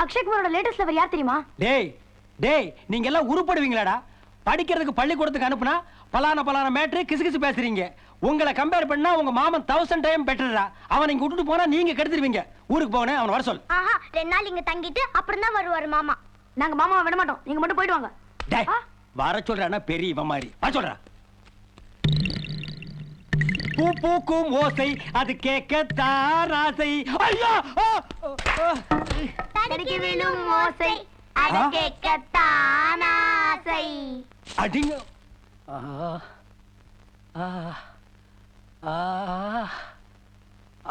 Akshay குமாரோட latest lower யார் தெரியுமா? டேய் டேய் நீங்க எல்லாம் உருப்படுவீங்களாடா? படிக்கிறதுக்கு பள்ளிக்கூடத்துக்கு அனுப்புனா பலான மேட்ரு கிசுகிசு பேசுறீங்க. உங்களை கம்பேர் பண்ணா உங்க மாமன் 1000 டைம் பெட்டரா. அவன் இங்க விட்டுட்டு போனா நீங்க கெடுத்துருவீங்க. ஊருக்கு போனே அவன் வர சொல். ஆஹா 2 நாள் இங்க தங்கிட்டு அப்புறம் தான் வருவாரு மாமா. நாங்க மாமாவை விட மாட்டோம். நீங்க மட்டும் போயிட்டு வாங்க. டேய் வர சொல்றானா பெரிய இவன் மாதிரி. வர சொல்றா. பூ பூக்கும் ஓசை அது கேட்கத்தான் ஆசை. ஐயா தடிக்கு விழும் ஓசை அது கேட்கத்தான் ஆசை. அடிங்க.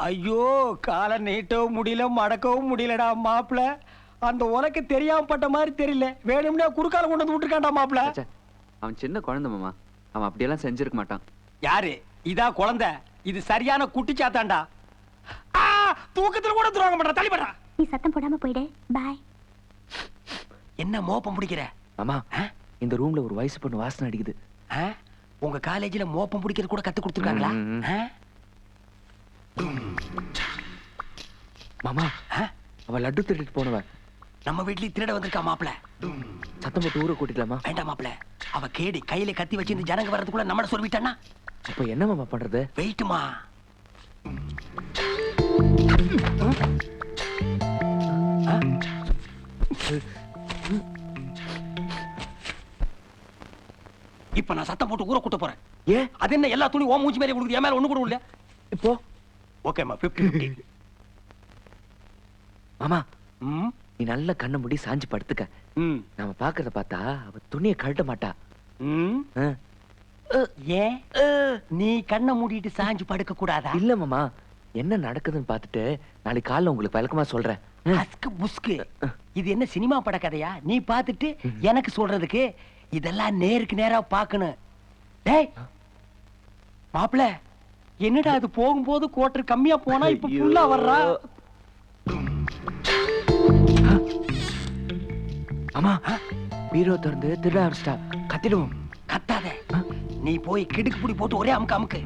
ஐயோ காலை நீட்டவும் முடியல மடக்கவும் முடியலடா மாப்பிள. அந்த உனக்கு தெரியாம பட்ட மாதிரி தெரியல. வேணும்னா குறுக்கால கொண்டு வந்து விட்டுருக்காண்டா மாப்பிள. அவன் சின்ன குழந்தை மாமா, அவன் அப்படியெல்லாம் செஞ்சிருக்க மாட்டான். யாரு இதா குழந்தை? இது சரியான குட்டி சாத்தாண்டா. தூக்கத்துல கூட துரோகம் பண்ற. தள்ளி பண்றா. நீ சத்தம் போடாம போயிடு. பாய். என்ன மோப்பம் பிடிக்கிற மாமா? இந்த ரூம்ல ஒரு வயசு பொண்ணு வாசனை அடிக்குது. உங்க காலேஜ்ல மோப்பம் பிடிக்கிறது கூட கத்து கொடுத்துருக்காங்களா? மாமா அவ லட்டு திருடிட்டு போனவ நம்ம வீட்லயே திருட வந்திருக்கா மாப்பிள. சத்தம் போட்டு ஊரை கூட்டிக்கலாமா? வேண்டாம் மாப்பிள. அவ கேடி கையில கத்தி வச்சு இந்த ஜனங்க வர்றதுக்குள்ள நம்மள சொல்லிட்டானா? அப்ப என்ன மாமா பண்றது? வெயிட்டுமா. இப்ப நான் சத்தம் போட்டு ஊரை கூட்ட போறேன். ஏன்? அது என்ன எல்லா துணி ஓ மூஞ்சி மேலே கொடுக்குது, என் மேல ஒண்ணு கூட இல்ல. இப்போ ஓகேமா 50-50. மாமா நீ நல்ல கண்ணை மூடி சாஞ்சு படுத்துக்க. நாம பாக்குறத பார்த்தா அவ துணியை கழட்ட மாட்டா. ஏன் நீ கண்ணை மூடிட்டு சாஞ்சு படுக்க கூடாதா? இல்ல மாமா, என்ன நடக்குதுன்னு பாத்துட்டு நாளைக்கு காலைல உங்களுக்கு விளக்கமா சொல்றேன். அஸ்கு புஸ்கு. இது என்ன சினிமா பட கதையா? நீ பாத்துட்டு எனக்கு சொல்றதுக்கு? இதெல்லாம் நேருக்கு நேரா பாக்கணும். டேய் மாப்பிள, என்னடா அது போகும்போது கோட்டர் கம்மியா போனா இப்ப ஃபுல்லா வர்றா. அம்மா பீரோ திறந்து திருட ஆரம்பிச்சிட்டா. கத்திடுவோம். கத்தாத. நீ போய் கிடுக்கு புடி போட்டு ஒரே அமுக்கு அமுக்கு.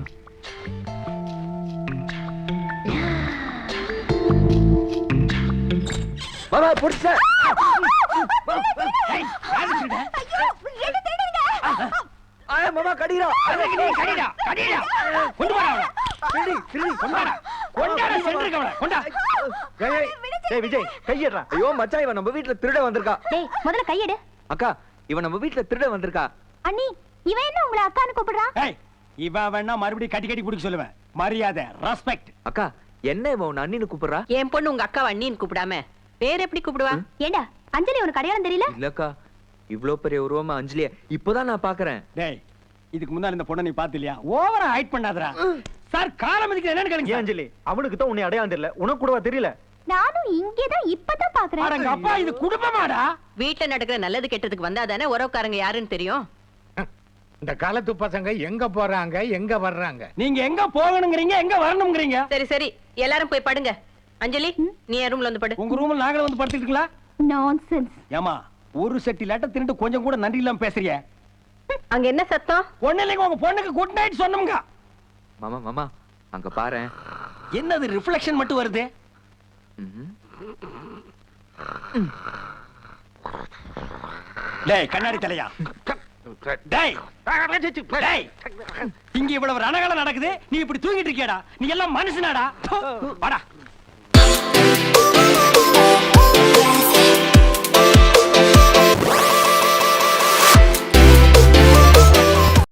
மாமா புடிச்ச. மாமா கடிடா. கடிடா கடிடா. கொண்டு வாடா அவளை. திருடி திருடி கொண்டு வாடா. கொண்டாட சென்றுக்க அவளை. கொண்டா. டேய் விஜய் கையேடுறா. ஐயோ மச்சான், இவன் நம்ம வீட்ல திருட வந்திருக்கா. டேய் முதல்ல கையெடு. அக்கா இவன் நம்ம வீட்ல திருட வந்திருக்கா. அண்ணி இவன் என்ன உங்களை அக்கான்னு கூப்பிடுறான்? ஏய் இவ வேணா மறுபடியும் கட்டி கட்டி பிடிக்க சொல்லுவேன். மரியாதை ரெஸ்பெக்ட். அக்கா என்ன இவன் உன்னை அண்ணின்னு கூப்பிடுறா? என் பொண்ணு உங்க அக்கா அண்ணின்னு கூப்பிடாம வேற எப்படி கூப்பிடுவா? ஏண்டா அஞ்சலி உனக்கு அடையாளம் தெரியல? இல்லக்கா, இவ்ளோ பெரிய உருவமா அஞ்சலிய இப்போதான் நான் பாக்குறேன். டேய் இதுக்கு முன்னாடி இந்த பொண்ணை நீ பாத்திலையா? ஓவரா ஹைட் பண்ணாதடா. சார் காலம் இதுக்கு என்னன்னு கேளுங்க. அஞ்சலி அவனுக்கு தான் உன்னை அடையாளம் தெரியல, உனக்கு கூடவா தெரியல? நானும் இங்கேதான் இப்பதான் பாக்குறேன். அடங்க அப்பா, இது குடும்பமாடா. வீட்டுல நடக்கிற நல்லது கெட்டதுக்கு வந்தா தானே உறவுக்காரங்க யாருன்னு தெரியும். இந்த காலத்து பசங்க எங்க போறாங்க எங்க வர்றாங்க? நீங்க எங்க போகணும்ங்கறீங்க, எங்க வரணும்ங்கறீங்க? சரி சரி எல்லாரும் போய் படுங்க. அஞ்சலி நீ என் ரூம்ல வந்து படு. உங்க ரூம்ல நாங்களே வந்து படுத்துக்கிட்டீங்களா? நான்சென்ஸ். ஏமா ஒரு செட்டி லட்ட தின்னுட்டு கொஞ்சம் கூட நன்றி இல்லாம பேசுறியே. அங்க என்ன சத்தம்? ஒண்ணு இல்லைங்க, உங்க பொண்ணுக்கு குட் நைட் சொன்னோம்ங்க. மாமா மாமா அங்க பாரு. என்னது ரிஃப்ளெக்ஷன் மட்டும் வருது? டேய் கண்ணாடி தலையா. டேய் டேய் இங்க இவ்வளவு ரணகலம் நடக்குது, நீ இப்படி தூங்கிட்டு இருக்கியாடா? நீ எல்லாம் மனுஷனாடா? வாடா